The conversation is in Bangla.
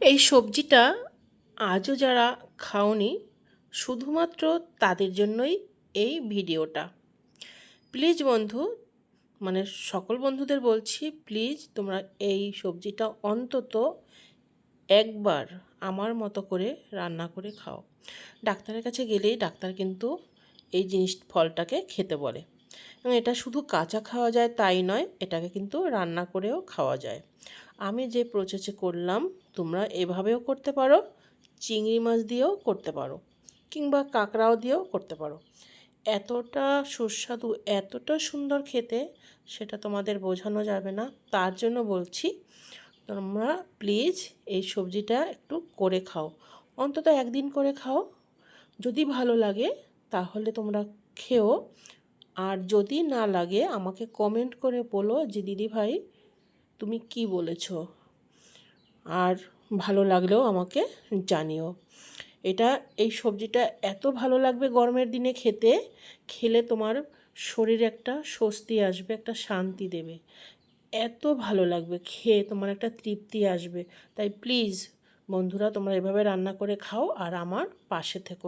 এই সবজিটা আজও যারা খাওনি শুধুমাত্র তাদের জন্যই এই ভিডিওটা। প্লিজ বন্ধু, মানে সকল বন্ধুদের বলছি, প্লিজ তোমরা এই সবজিটা অন্তত একবার আমার মতো করে রান্না করে খাও। ডাক্তারের কাছে গেলেই ডাক্তার কিন্তু এই ফলটাকে খেতে বলে, এবং এটা শুধু কাঁচা খাওয়া যায় তাই নয়, এটাকে কিন্তু রান্না করেও খাওয়া যায়। আমি যে প্রসেসে করলাম তোমরা এভাবেও করতে পারো, চিংড়ি মাছ দিয়েও করতে পারো, কিংবা কাঁকড়াও দিয়েও করতে পারো। এতটা সুস্বাদু, এতটা সুন্দর খেতে, সেটা তোমাদের বোঝানো যাবে না। তার জন্য বলছি, তোমরা প্লিজ এই সবজিটা একটু করে খাও, অন্তত একদিন করে খাও। যদি ভালো লাগে তাহলে তোমরা খেও, আর যদি না লাগে আমাকে কমেন্ট করে বলো যে দিদি ভাই তুমি কি বলেছো, আর ভালো লাগলেও আমাকে জানিও। এই সবজিটা এত ভালো লাগবে গরমের দিনে খেতে, খেলে তোমার শরীরে একটা স্বস্তি আসবে, একটা শান্তি দেবে। এত ভালো লাগবে খেয়ে, তোমার একটা তৃপ্তি আসবে। তাই প্লিজ বন্ধুরা, তোমরা এভাবে রান্না করে খাও আর আমার পাশে থেকো।